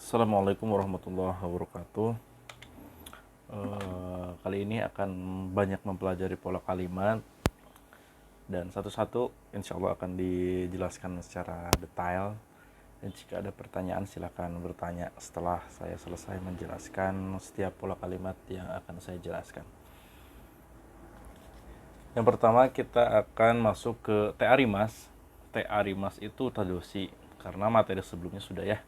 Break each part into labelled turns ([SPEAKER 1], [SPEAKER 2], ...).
[SPEAKER 1] Assalamualaikum warahmatullahi wabarakatuh. Kali ini akan banyak mempelajari pola kalimat dan satu-satu insya Allah akan dijelaskan secara detail. Dan jika ada pertanyaan silakan bertanya setelah saya selesai menjelaskan setiap pola kalimat yang akan saya jelaskan. Yang pertama kita akan masuk ke T-Arimas. T-Arimas itu tadoshi karena materi sebelumnya sudah ya.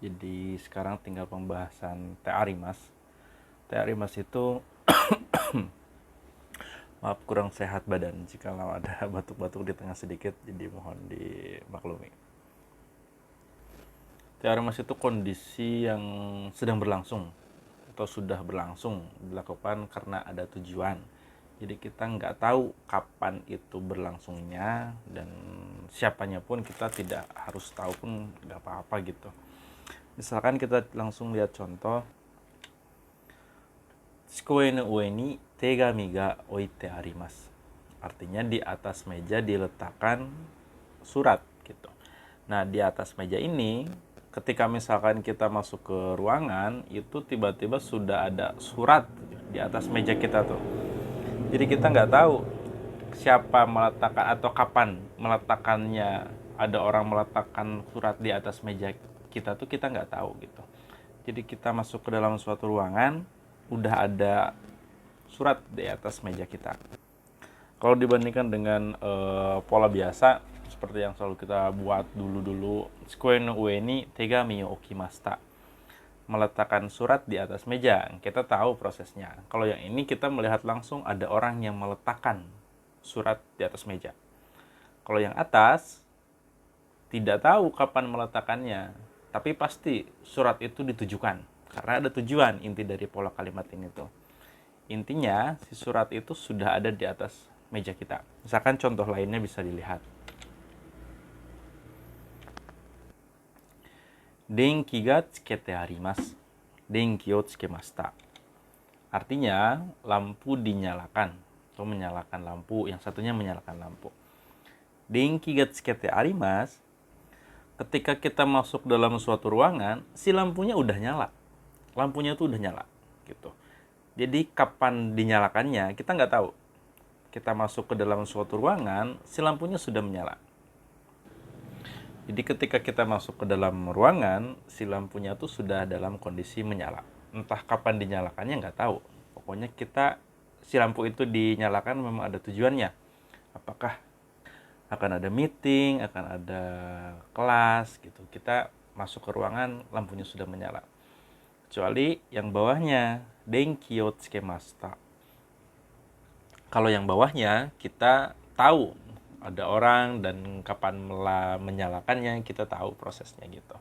[SPEAKER 1] Jadi sekarang tinggal pembahasan T-Arimas. T-Arimas itu maaf kurang sehat badan jika ada batuk-batuk di tengah sedikit, jadi mohon dimaklumi. T-Arimas itu kondisi yang sedang berlangsung atau sudah berlangsung dilakukan karena ada tujuan. Jadi kita nggak tahu kapan itu berlangsungnya dan siapanya pun kita tidak harus tahu pun nggak apa-apa gitu. Misalkan kita langsung lihat contoh, Shikoe no ue ni tegami ga oite arimasu. Artinya di atas meja diletakkan surat gitu. Nah, di atas meja ini ketika misalkan kita masuk ke ruangan, itu tiba-tiba sudah ada surat di atas meja kita tuh. Jadi kita nggak tahu siapa meletakkan atau kapan meletakkannya. Ada orang meletakkan surat di atas meja kita tuh kita nggak tahu gitu. Jadi kita masuk ke dalam suatu ruangan, udah ada surat di atas meja kita. Kalau dibandingkan dengan pola biasa seperti yang selalu kita buat dulu-dulu, Shikoe no ue ni tegami o okimashita, meletakkan surat di atas meja, kita tahu prosesnya. Kalau yang ini kita melihat langsung ada orang yang meletakkan surat di atas meja. Kalau yang atas tidak tahu kapan meletakkannya, tapi pasti surat itu ditujukan karena ada tujuan. Inti dari pola kalimat ini tuh, intinya si surat itu sudah ada di atas meja kita. Misalkan contoh lainnya bisa dilihat. Denki ga tsukete arimasu. Denki o tsukemashita. Artinya lampu dinyalakan atau menyalakan lampu, yang satunya menyalakan lampu. Denki ga tsukete arimasu. Ketika kita masuk dalam suatu ruangan, si lampunya udah nyala. Lampunya tuh udah nyala gitu. Jadi kapan dinyalakannya kita nggak tahu. Kita masuk ke dalam suatu ruangan, si lampunya sudah menyala. Jadi ketika kita masuk ke dalam ruangan, si lampunya tuh sudah dalam kondisi menyala. Entah kapan dinyalakannya nggak tahu. Pokoknya si lampu itu dinyalakan memang ada tujuannya. Apakah akan ada meeting, akan ada kelas gitu. Kita masuk ke ruangan, lampunya sudah menyala. Kecuali yang bawahnya, denki o tsukemashita. Kalau yang bawahnya kita tahu ada orang dan kapan menyalakannya, kita tahu prosesnya gitu.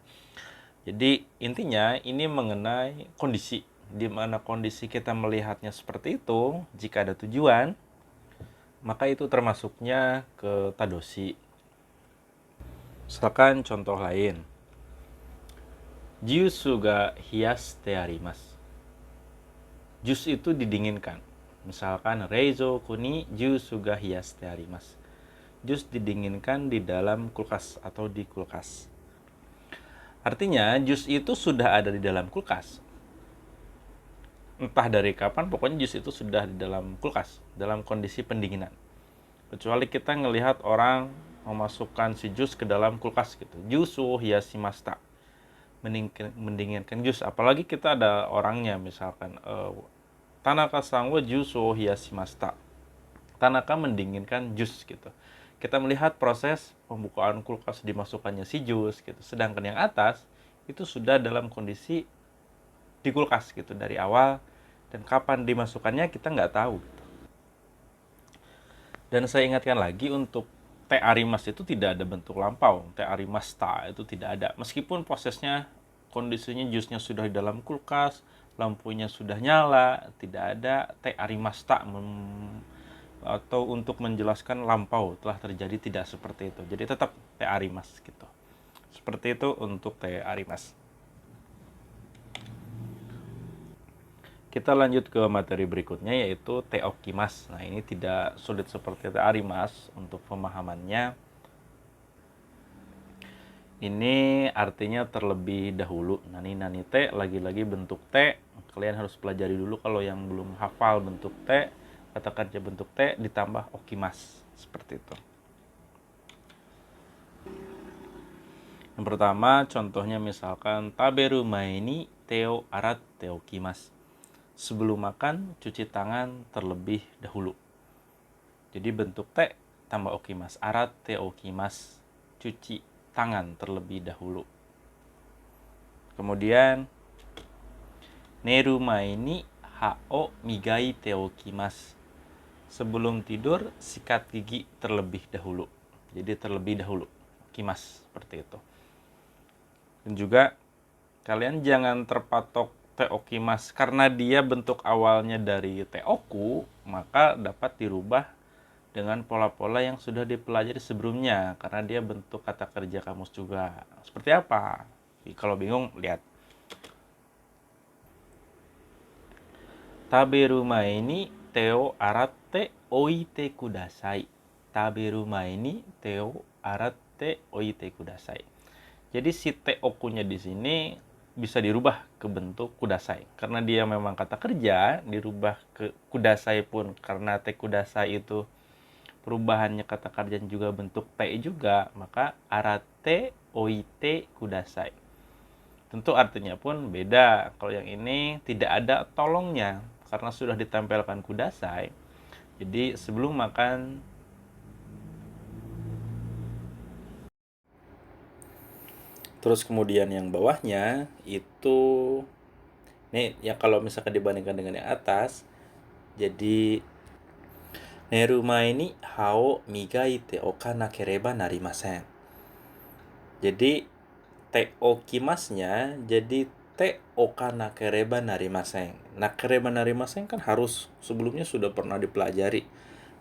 [SPEAKER 1] Jadi intinya ini mengenai kondisi, di mana kondisi kita melihatnya seperti itu. Jika ada tujuan, maka itu termasuknya ke tadoshi. Misalkan contoh lain, jusu ga hiyashite arimasu. Jus itu didinginkan. Misalkan reizoku ni jusu ga hiyashite arimasu. Jus didinginkan di dalam kulkas atau di kulkas. Artinya jus itu sudah ada di dalam kulkas. Entah dari kapan, pokoknya jus itu sudah di dalam kulkas, dalam kondisi pendinginan. Kecuali kita ngelihat orang memasukkan si jus ke dalam kulkas gitu. Jusu hiyashimashita. Mendinginkan jus. Apalagi kita ada orangnya, misalkan Tanaka-san wa jusu hiyashimashita. Tanaka mendinginkan jus gitu. Kita melihat proses pembukaan kulkas, dimasukkannya si jus gitu. Sedangkan yang atas itu sudah dalam kondisi di kulkas gitu dari awal, dan kapan dimasukkannya kita nggak tahu gitu. Dan saya ingatkan lagi, untuk T-Arimas itu tidak ada bentuk lampau. T-Arimashita itu tidak ada. Meskipun prosesnya, kondisinya jusnya sudah di dalam kulkas, lampunya sudah nyala, tidak ada T-Arimashita atau untuk menjelaskan lampau telah terjadi, tidak seperti itu. Jadi tetap T-Arimas gitu. Seperti itu untuk T-Arimas. Kita lanjut ke materi berikutnya, yaitu T-Okimas. Nah, ini tidak sulit seperti T-Arimas untuk pemahamannya. Ini artinya terlebih dahulu. Nani nani te, lagi-lagi bentuk te. Kalian harus pelajari dulu kalau yang belum hafal bentuk te, kata kerja bentuk te ditambah okimas. Seperti itu. Yang pertama, contohnya misalkan taberu mae ni teo aratte okimasu. Sebelum makan, cuci tangan terlebih dahulu. Jadi bentuk te tambah okimasu. Aratte okimasu. Cuci tangan terlebih dahulu. Kemudian, neru mae ni ha o migaite okimasu. Sebelum tidur, sikat gigi terlebih dahulu. Jadi terlebih dahulu. Okimasu, seperti itu. Dan juga kalian jangan terpatok teokimas karena dia bentuk awalnya dari teoku, maka dapat dirubah dengan pola-pola yang sudah dipelajari sebelumnya karena dia bentuk kata kerja kamus juga. Seperti apa? Kalau bingung, lihat. Taberu mae ni teo aratte oite kudasai. Taberu mae ni teo aratte oite kudasai. Jadi si teokunya di sini bisa dirubah ke bentuk kudasai. Karena dia memang kata kerja, dirubah ke kudasai pun. Karena te kudasai itu perubahannya kata kerja juga bentuk te juga. Maka arate oite kudasai. Tentu artinya pun beda. Kalau yang ini tidak ada tolongnya. Karena sudah ditempelkan kudasai. Jadi sebelum makan, terus kemudian yang bawahnya itu, nih ya kalau misalkan dibandingkan dengan yang atas, jadi neru mae ni hao migaite okanakereba narimasen. Jadi te okimasnya jadi te okanakereba narimasen. Nakereba narimasen kan harus, sebelumnya sudah pernah dipelajari.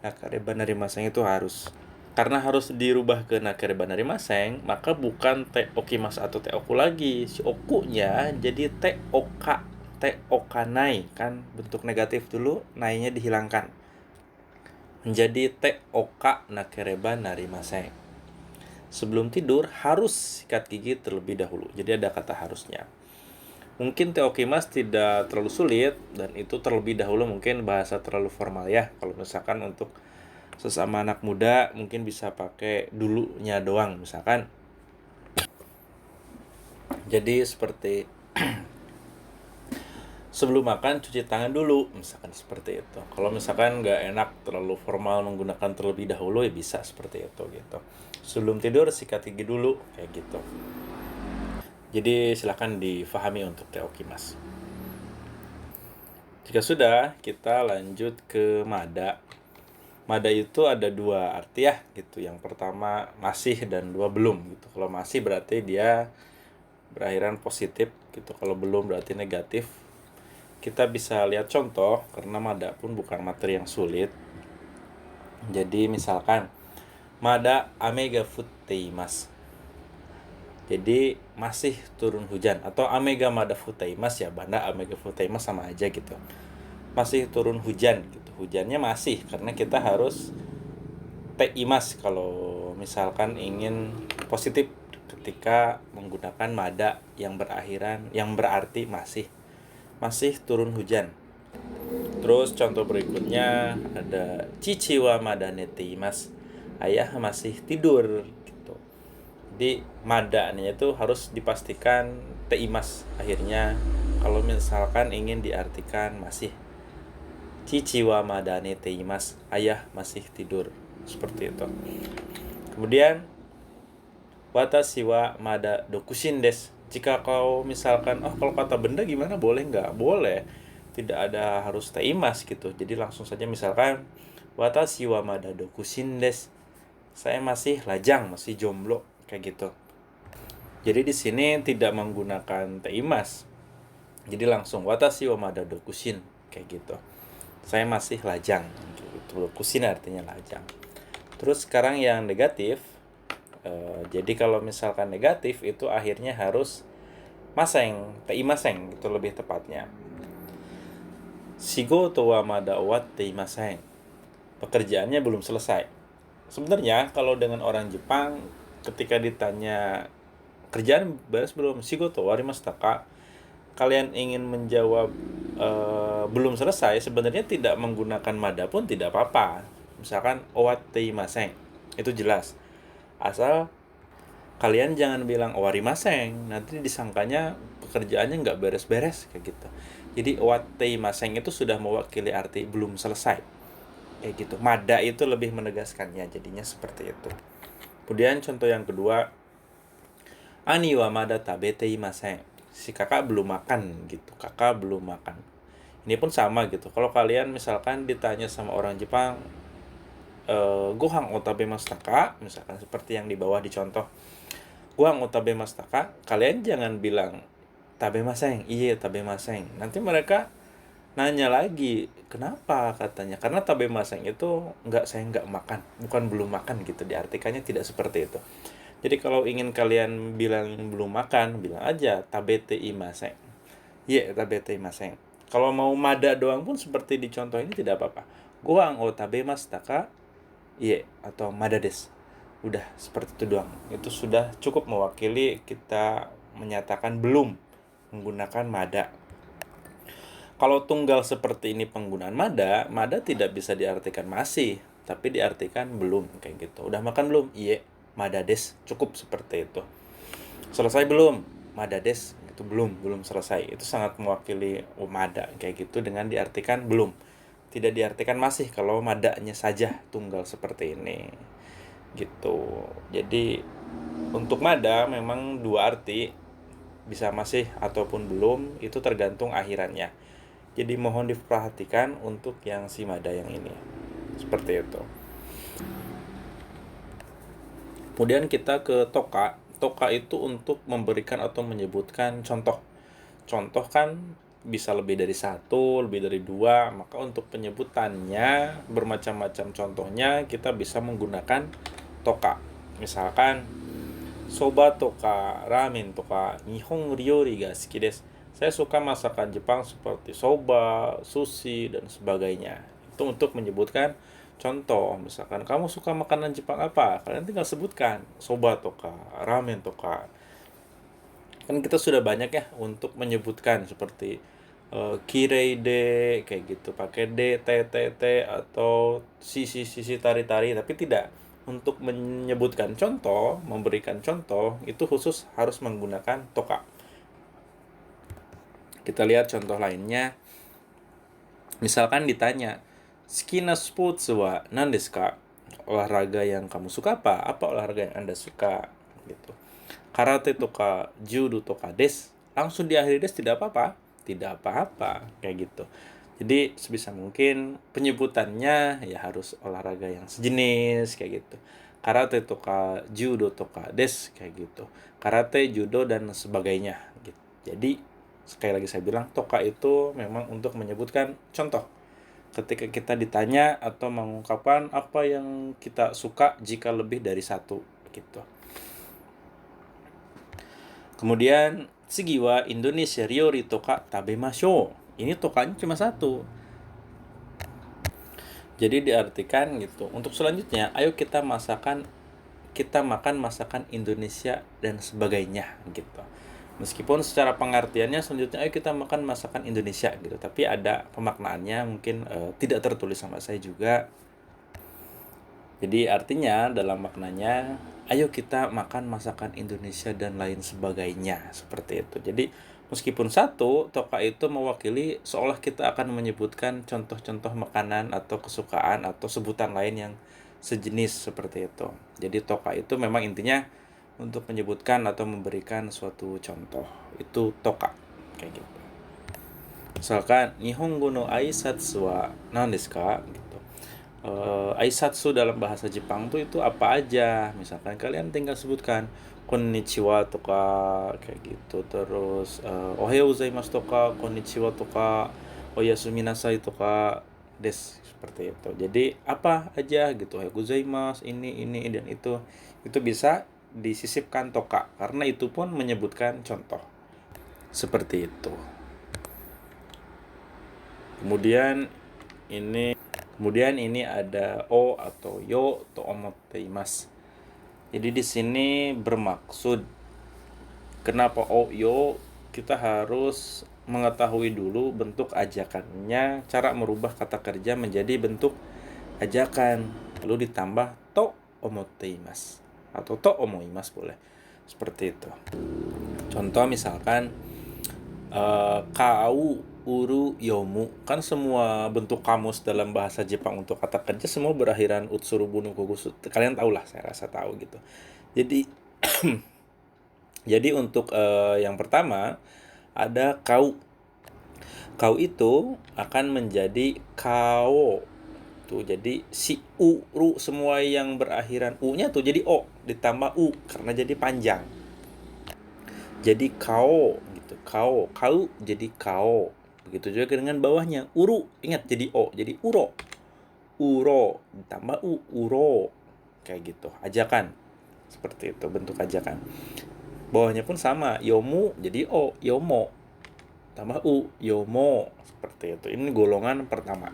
[SPEAKER 1] Nakereba narimasen itu harus. Karena harus dirubah ke nakereba narimasen, maka bukan te okimas atau te oku lagi. Si okunya jadi te okanai, kan bentuk negatif dulu, nainya dihilangkan. Menjadi te oka nakereba narimasen. Sebelum tidur harus sikat gigi terlebih dahulu. Jadi ada kata harusnya. Mungkin te okimas tidak terlalu sulit dan itu terlebih dahulu mungkin bahasa terlalu formal ya. Kalau misalkan untuk sesama anak muda mungkin bisa pakai dulunya doang misalkan. Jadi seperti sebelum makan cuci tangan dulu misalkan seperti itu. Kalau misalkan nggak enak terlalu formal menggunakan terlebih dahulu ya bisa seperti itu gitu. Sebelum tidur sikat gigi dulu kayak gitu. Jadi silakan difahami untuk teokimas. Jika sudah, kita lanjut ke mada. Mada itu ada dua arti ya gitu. Yang pertama masih dan dua belum gitu. Kalau masih berarti dia berakhiran positif gitu. Kalau belum berarti negatif. Kita bisa lihat contoh karena mada pun bukan materi yang sulit. Jadi misalkan mada ame ga futteimasu. Jadi masih turun hujan atau ame ga mada futteimasu ya. Banda ame ga futteimasu sama aja gitu. Masih turun hujan gitu. Hujannya masih karena kita harus teimas kalau misalkan ingin positif ketika menggunakan mada yang berarti masih turun hujan. Terus contoh berikutnya ada cici wa mada neteimas. Ayah masih tidur gitu. Jadi madanya itu harus dipastikan teimas akhirnya kalau misalkan ingin diartikan masih. Cici wa madane teimas. Ayah masih tidur. Seperti itu. Kemudian watashi wa mada dokushin desu. Jika kau misalkan, kalau kata benda gimana? Boleh nggak? Boleh. Tidak ada harus teimas gitu. Jadi langsung saja misalkan watashi wa mada dokushin desu. Saya masih lajang, masih jomblo kayak gitu. Jadi di sini tidak menggunakan teimas. Jadi langsung watashi wa mada dokushin kayak gitu. Saya masih lajang gitu. Kusin artinya lajang. Terus sekarang yang negatif, jadi kalau misalkan negatif itu akhirnya harus maseng, teimaseng itu lebih tepatnya. Shigoto wa mada owatte imaseng. Pekerjaannya belum selesai. Sebenarnya kalau dengan orang Jepang ketika ditanya kerjaan beres belum? Shigoto warimashita ka? Kalian ingin menjawab belum selesai, sebenarnya tidak menggunakan mada pun tidak apa-apa. Misalkan owatteimasen, itu jelas. Asal kalian jangan bilang owarimasen, nanti disangkanya pekerjaannya nggak beres-beres kayak gitu. Jadi owatteimasen itu sudah mewakili arti belum selesai kayak gitu. Mada itu lebih menegaskannya, jadinya seperti itu. Kemudian contoh yang kedua, ani wa mada tabete imasen. Si kakak belum makan gitu, kakak belum makan. Ini pun sama gitu. Kalau kalian misalkan ditanya sama orang Jepang, gohan o tabemasu ka, misalkan seperti yang di bawah di contoh, gohan o tabemasu ka, kalian jangan bilang tabemasen, iya tabemasen. Nanti mereka nanya lagi, kenapa katanya? Karena tabemasen itu saya nggak makan, bukan belum makan gitu. Diartikannya tidak seperti itu. Jadi kalau ingin kalian bilang belum makan, bilang aja tabete imasen. Iya, tabete imasen. Kalau mau mada doang pun seperti di contoh ini tidak apa-apa. Gohan o tabemasu ka? Iya, atau mada des. Udah seperti itu doang. Itu sudah cukup mewakili kita menyatakan belum menggunakan mada. Kalau tunggal seperti ini penggunaan mada, mada tidak bisa diartikan masih, tapi diartikan belum kayak gitu. Udah makan belum? Iya, mada des. Cukup seperti itu. Selesai belum? Mada des. Itu belum selesai. Itu sangat mewakili mada kayak gitu dengan diartikan belum. Tidak diartikan masih kalau madanya saja tunggal seperti ini. Gitu. Jadi untuk mada memang dua arti, bisa masih ataupun belum, itu tergantung akhirannya. Jadi mohon diperhatikan untuk yang si mada yang ini. Seperti itu. Kemudian kita ke toka. Toka itu untuk memberikan atau menyebutkan contoh. Contoh kan bisa lebih dari satu, lebih dari dua. Maka untuk penyebutannya bermacam-macam contohnya kita bisa menggunakan toka. Misalkan soba toka ramen toka nihon ryori ga suki desu. Saya suka masakan Jepang seperti soba, sushi, dan sebagainya. Itu untuk menyebutkan contoh. Misalkan kamu suka makanan Jepang apa? Kalian tinggal sebutkan soba toka, ramen toka. Kan kita sudah banyak ya untuk menyebutkan seperti kirei de kayak gitu, pakai d, t, t, t, atau sisi tari-tari, tapi tidak. Untuk menyebutkan contoh, memberikan contoh, itu khusus harus menggunakan toka. Kita lihat contoh lainnya. Misalkan ditanya, "Suki na sportsu wa nan desu ka?" Olahraga yang kamu suka apa? Apa olahraga yang Anda suka? Gitu. Karate toka, judo toka desu. Langsung diakhiri desu tidak apa-apa. Tidak apa-apa. Kayak gitu. Jadi sebisa mungkin penyebutannya ya harus olahraga yang sejenis kayak gitu. Karate toka, judo toka desu kayak gitu. Karate, judo, dan sebagainya gitu. Jadi sekali lagi saya bilang, toka itu memang untuk menyebutkan contoh. Ketika kita ditanya atau mengungkapkan apa yang kita suka jika lebih dari satu gitu. Kemudian, tsugi wa Indonesia ryori toka tabemashou. Ini tokanya cuma satu. Jadi diartikan gitu. Untuk selanjutnya, ayo kita makan masakan Indonesia dan sebagainya gitu. Meskipun secara pengertiannya selanjutnya ayo kita makan masakan Indonesia gitu, tapi ada pemaknaannya mungkin tidak tertulis sama saya juga. Jadi artinya dalam maknanya ayo kita makan masakan Indonesia dan lain sebagainya seperti itu. Jadi meskipun satu, toka itu mewakili seolah kita akan menyebutkan contoh-contoh makanan atau kesukaan atau sebutan lain yang sejenis seperti itu. Jadi toka itu memang intinya untuk menyebutkan atau memberikan suatu contoh. Itu toka kayak gitu. Misalkan Nihongo no aisatsu wa nan desu ka? Gitu. Aisatsu dalam bahasa Jepang tuh itu apa aja? Misalkan kalian tinggal sebutkan konnichiwa toka kayak gitu. Terus ohayou gozaimasu toka, konnichiwa toka, oyasumi nasai toka des, seperti itu. Jadi apa aja gitu, ohayou gozaimasu, ini dan itu bisa disisipkan toka karena itu pun menyebutkan contoh. Seperti itu. Kemudian ini ada o atau yo to omotte imasu. Jadi di sini bermaksud kenapa oyo, kita harus mengetahui dulu bentuk ajakannya, cara merubah kata kerja menjadi bentuk ajakan, lalu ditambah to omoteimasu atau to omoimasu boleh. Seperti itu. Contoh misalkan kau uru yomu, kan semua bentuk kamus dalam bahasa Jepang untuk kata kerja semua berakhiran utsuru bunu kogusu. Kalian tahu lah, saya rasa tahu gitu. Jadi jadi untuk yang pertama ada kau. Kau itu akan menjadi kao. Tuh, jadi si uru semua yang berakhiran u-nya tuh jadi o ditambah u karena jadi panjang. Jadi kao gitu. Kau jadi kao. Begitu juga dengan bawahnya. Uru, ingat jadi o, jadi uro. Uro ditambah u, uro. Kayak gitu. Ajakan. Seperti itu bentuk ajakan. Bawahnya pun sama. Yomu jadi o, yomo. Tambah u, yomo. Seperti itu. Ini golongan pertama.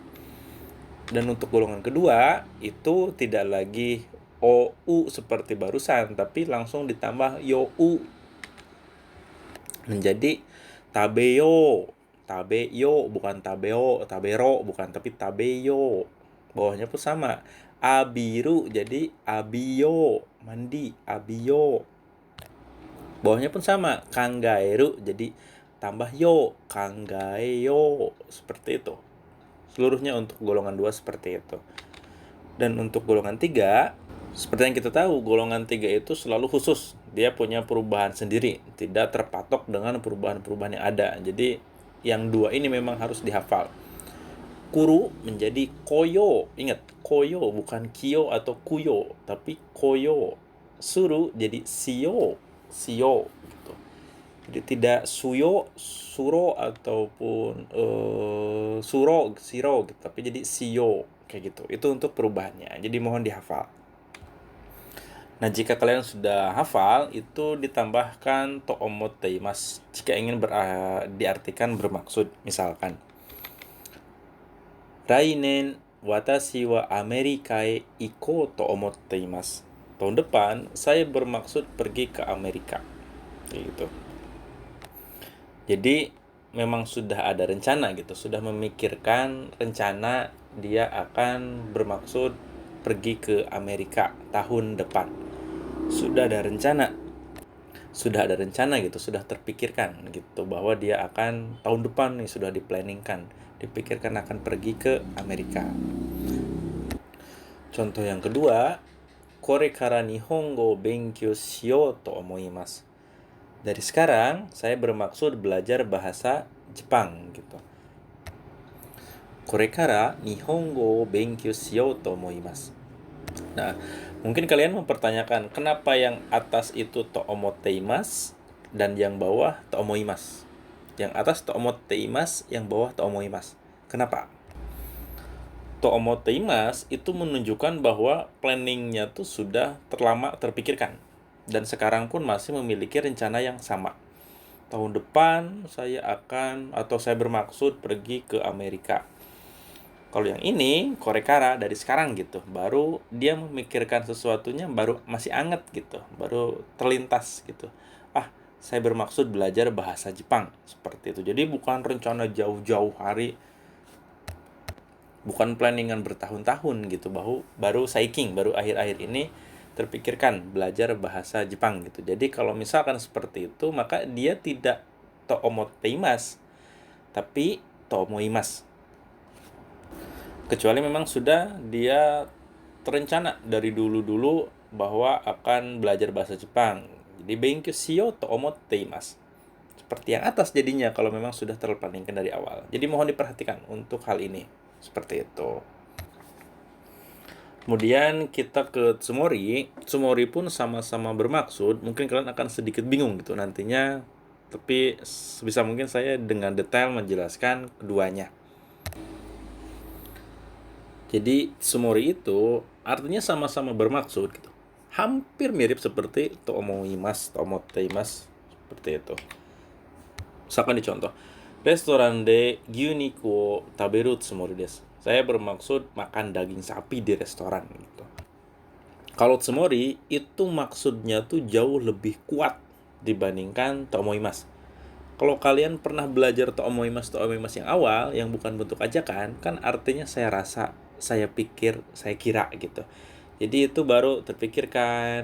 [SPEAKER 1] Dan untuk golongan kedua itu tidak lagi o, u seperti barusan, tapi langsung ditambah yo, u. Menjadi tabeyo. Tabeyo bukan tabeo, tabero bukan, tapi tabeyo. Bawahnya pun sama. Abiru jadi abiyo, mandi, abiyo. Bawahnya pun sama. Kangaeru jadi tambah yo, kangaeyo. Seperti itu. Seluruhnya untuk golongan 2 seperti itu. Dan untuk golongan 3, seperti yang kita tahu, golongan 3 itu selalu khusus. Dia punya perubahan sendiri, tidak terpatok dengan perubahan-perubahan yang ada. Jadi yang 2 ini memang harus dihafal. Kuru menjadi koyo. Ingat, koyo bukan kyo atau kuyo, tapi koyo. Suru jadi sio. Sio gitu. Jadi tidak suyo, suro ataupun suro, siro gitu, tapi jadi sio kayak gitu. Itu untuk perubahannya. Jadi mohon dihafal. Nah, jika kalian sudah hafal, itu ditambahkan to omoteimasu jika ingin diartikan bermaksud. Misalkan, Rainen watashi wa Amerika e ikou to omoteimasu. Tahun depan saya bermaksud pergi ke Amerika. Kayak gitu. Jadi memang sudah ada rencana gitu, sudah memikirkan rencana dia akan bermaksud pergi ke Amerika tahun depan. Sudah ada rencana gitu, sudah terpikirkan gitu bahwa dia akan tahun depan nih sudah diplanningkan, dipikirkan akan pergi ke Amerika. Contoh yang kedua, kore kara nihongo benkyou shiyou to omoimasu. Dari sekarang, saya bermaksud belajar bahasa Jepang gitu. Korekara nihongo benkyou shiyou to omoimasu. Nah, mungkin kalian mempertanyakan kenapa yang atas itu to omoteimasu dan yang bawah to omoimasu. Yang atas to omoteimasu, yang bawah to omoimasu. Kenapa? To omoteimasu itu menunjukkan bahwa planningnya tuh sudah terlama terpikirkan. Dan sekarang pun masih memiliki rencana yang sama. Tahun depan saya akan atau saya bermaksud pergi ke Amerika. Kalau yang ini korekara dari sekarang gitu, baru dia memikirkan sesuatunya baru masih anget gitu, baru terlintas gitu. Saya bermaksud belajar bahasa Jepang seperti itu. Jadi bukan rencana jauh-jauh hari, bukan planningan bertahun-tahun gitu, baru saiking, baru akhir-akhir ini terpikirkan belajar bahasa Jepang gitu. Jadi kalau misalkan seperti itu, maka dia tidak to omoteimasu, tapi to omoimasu. Kecuali memang sudah dia terencana dari dulu-dulu bahwa akan belajar bahasa Jepang. Jadi benkyou shiyou to omoteimasu. Seperti yang atas jadinya kalau memang sudah terplaningkan dari awal. Jadi mohon diperhatikan untuk hal ini. Seperti itu. Kemudian kita ke tsumori. Tsumori pun sama-sama bermaksud. Mungkin kalian akan sedikit bingung gitu nantinya. Tapi sebisa mungkin saya dengan detail menjelaskan keduanya. Jadi tsumori itu artinya sama-sama bermaksud gitu. Hampir mirip seperti to omoimasu, to omoteimasu. Seperti itu. Misalkan dicontoh. Restoran de gyuniku o taberu tsumori desu. Saya bermaksud makan daging sapi di restoran gitu. Kalau tsumori itu maksudnya tuh jauh lebih kuat. dibandingkan tomoimasu. Kalau kalian pernah belajar tomoimasu yang awal, yang bukan bentuk ajakan, kan artinya saya rasa, saya pikir, saya kira gitu. Jadi itu baru terpikirkan,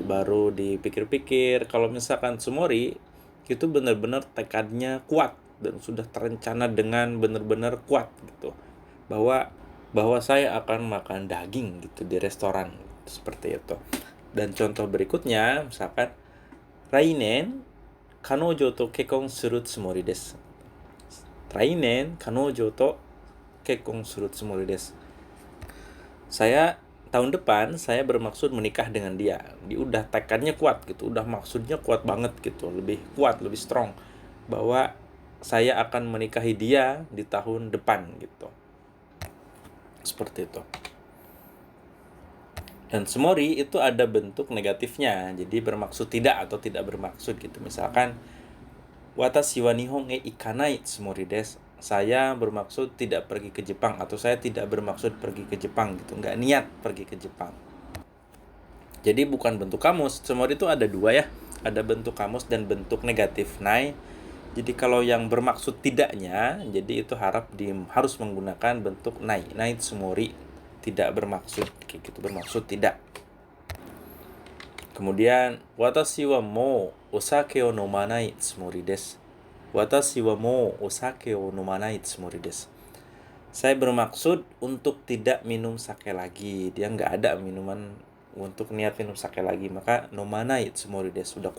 [SPEAKER 1] baru dipikir-pikir. Kalau misalkan sumori, itu benar-benar tekadnya kuat dan sudah terencana dengan benar-benar kuat gitu. Bahwa saya akan makan daging gitu di restoran, seperti itu. Dan contoh berikutnya, misalkan, Rainen, kanojo to kekkon suru tsumori desu. Rainen, kanojo to kekkon suru tsumori desu. Saya tahun depan saya bermaksud menikah dengan dia. Dia udah tekadnya kuat gitu, udah maksudnya kuat banget gitu, lebih kuat, lebih strong bahwa saya akan menikahi dia di tahun depan gitu. Seperti itu. Dan sumori itu ada bentuk negatifnya, jadi bermaksud tidak atau tidak bermaksud gitu. Misalkan, watashi wa nihon e ikanai tsumori desu. Saya bermaksud tidak pergi ke Jepang, atau saya tidak bermaksud pergi ke Jepang gitu, nggak niat pergi ke Jepang. Jadi bukan bentuk kamus. Sumori itu ada dua ya, ada bentuk kamus dan bentuk negatif nai. Jadi kalau yang bermaksud tidaknya, jadi itu harus menggunakan bentuk nai. Nai tsumori, tidak bermaksud, kayak gitu, bermaksud tidak. Kemudian, watashi wa mou osake o nomanai tsumori desu. Watashi wa mou osake o nomanai tsumori desu. Saya bermaksud untuk tidak minum sake lagi. Dia nggak ada minuman untuk niat minum sake lagi. Maka nomanai tsumori desu. Udah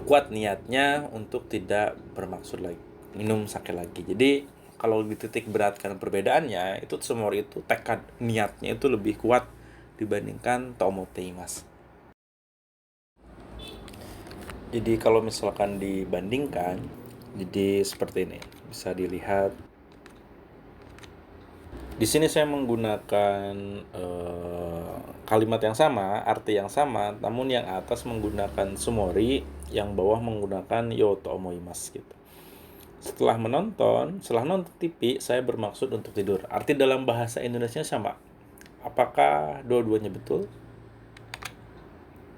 [SPEAKER 1] kuat niatnya untuk tidak bermaksud lagi minum sake lagi. Jadi kalau dititik beratkan perbedaannya, itu tsumori itu tekad niatnya itu lebih kuat dibandingkan tomoteimasu. Jadi kalau misalkan dibandingkan, jadi seperti ini, bisa dilihat. Di sini saya menggunakan kalimat yang sama, arti yang sama, namun yang atas menggunakan sumori, yang bawah menggunakan yo to omoimasu gitu. Setelah nonton TV, saya bermaksud untuk tidur. Arti dalam bahasa Indonesia sama. Apakah dua-duanya betul?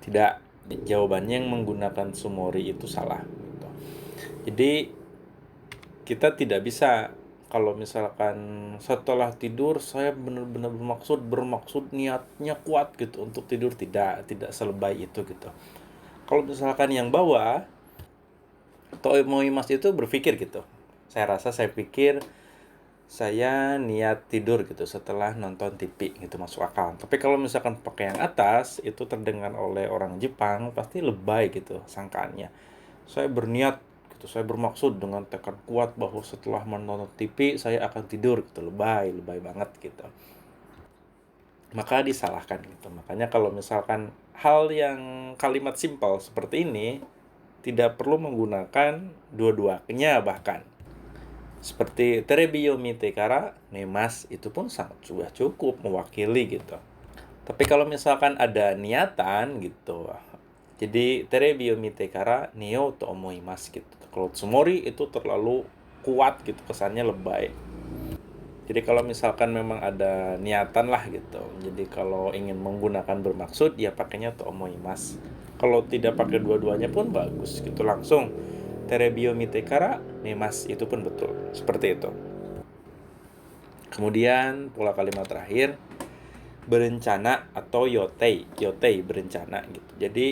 [SPEAKER 1] Tidak. Jawabannya yang menggunakan sumori itu salah. Gitu. Jadi kita tidak bisa kalau misalkan setelah tidur saya benar-benar bermaksud niatnya kuat gitu untuk tidur, tidak selebay itu gitu. Kalau misalkan yang bawah tomoimasu itu berpikir gitu. Saya pikir saya niat tidur gitu setelah nonton TV gitu, masuk akal. Tapi kalau misalkan pakai yang atas, itu terdengar oleh orang Jepang pasti lebay gitu sangkaannya. Saya berniat gitu, saya bermaksud dengan tekad kuat bahwa setelah menonton TV saya akan tidur gitu, lebay banget gitu. Maka disalahkan gitu. Makanya kalau misalkan hal yang kalimat simpel seperti ini tidak perlu menggunakan dua-duanya bahkan. Seperti terebi yo mite kara nemas, itu pun sangat sudah cukup mewakili gitu. Tapi kalau misalkan ada niatan gitu, jadi terebi yo mite kara neo to omoimasu gitu. Kalau tsumori itu terlalu kuat gitu, kesannya lebay. Jadi kalau misalkan memang ada niatan lah gitu, jadi kalau ingin menggunakan bermaksud, ya pakainya to omoimasu. Kalau tidak pakai dua-duanya pun bagus gitu, langsung terebi yo mite kara nemas, itu pun betul. Seperti itu. Kemudian pola kalimat terakhir, berencana atau yotei berencana gitu. Jadi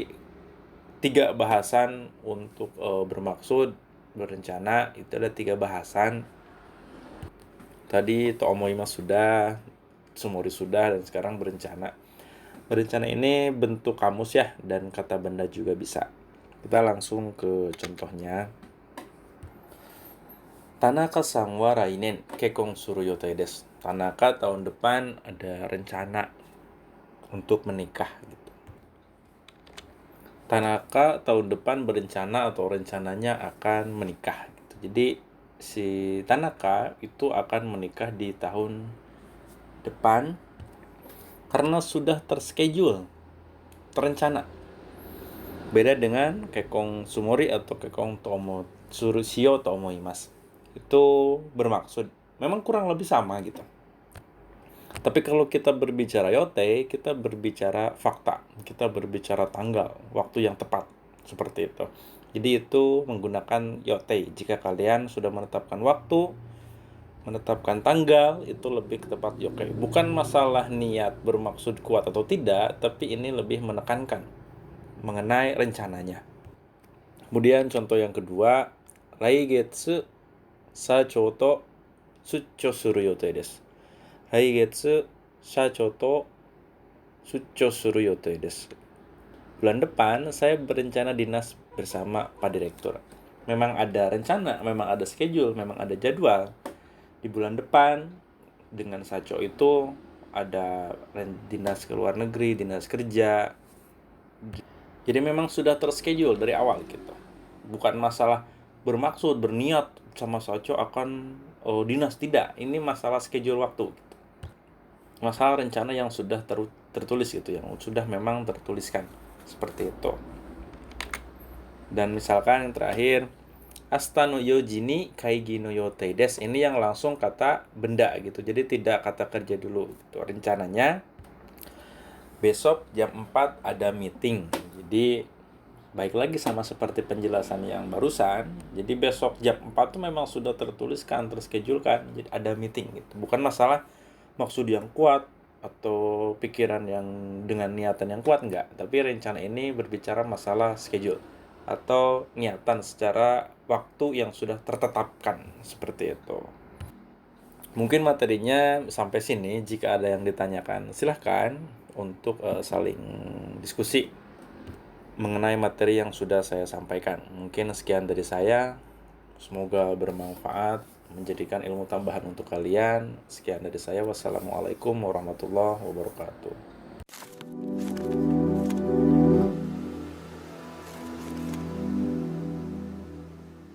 [SPEAKER 1] 3 bahasan untuk bermaksud berencana, itu ada 3 bahasan. Tadi to omoimasu sudah, sumori sudah, dan sekarang berencana. Berencana ini bentuk kamus ya, dan kata benda juga bisa. Kita langsung ke contohnya. Tanaka-san wa rainen kekkon suru yotei desu. Tanaka tahun depan ada rencana untuk menikah gitu. Tanaka tahun depan berencana atau rencananya akan menikah gitu. Jadi si Tanaka itu akan menikah di tahun depan karena sudah terschedule, terencana. Beda dengan kekkon sumori atau kekkon tomo suru shio to omoimasu. Itu bermaksud, memang kurang lebih sama gitu. Tapi kalau kita berbicara yote, kita berbicara fakta, kita berbicara tanggal, waktu yang tepat, seperti itu. Jadi itu menggunakan yote. Jika kalian sudah menetapkan waktu, menetapkan tanggal, itu lebih tepat yote. Bukan masalah niat bermaksud kuat atau tidak, tapi ini lebih menekankan mengenai rencananya. Kemudian contoh yang kedua, Laigetsu sacho to sucho suru yotei desu. Laigetsu sacho to sucho suru yotei desu. Bulan depan saya berencana dinas bersama Pak Direktur. Memang ada rencana, memang ada schedule, memang ada jadwal. Di bulan depan dengan sacho itu ada dinas ke luar negeri, dinas kerja. Jadi memang sudah terschedule dari awal gitu. Bukan masalah bermaksud, berniat sama sacho akan dinas, tidak. Ini masalah schedule waktu gitu. Masalah rencana yang sudah tertulis gitu, yang sudah memang tertuliskan seperti itu. Dan misalkan yang terakhir, Asta no yoji ni kaigi no yotei desu. Ini yang langsung kata benda gitu. Jadi tidak kata kerja dulu gitu. Rencananya besok jam 4 ada meeting. Jadi baik lagi sama seperti penjelasan yang barusan. Jadi besok jam 4 tuh memang sudah tertuliskan, terschedulekan. Jadi ada meeting gitu. Bukan masalah maksud yang kuat atau pikiran yang dengan niatan yang kuat, enggak. Tapi rencana ini berbicara masalah schedule atau niatan secara waktu yang sudah tertetapkan, seperti itu. Mungkin materinya sampai sini. Jika ada yang ditanyakan, silahkan untuk saling diskusi mengenai materi yang sudah saya sampaikan. Mungkin sekian dari saya. Semoga bermanfaat, menjadikan ilmu tambahan untuk kalian. Sekian dari saya. Wassalamualaikum warahmatullahi wabarakatuh.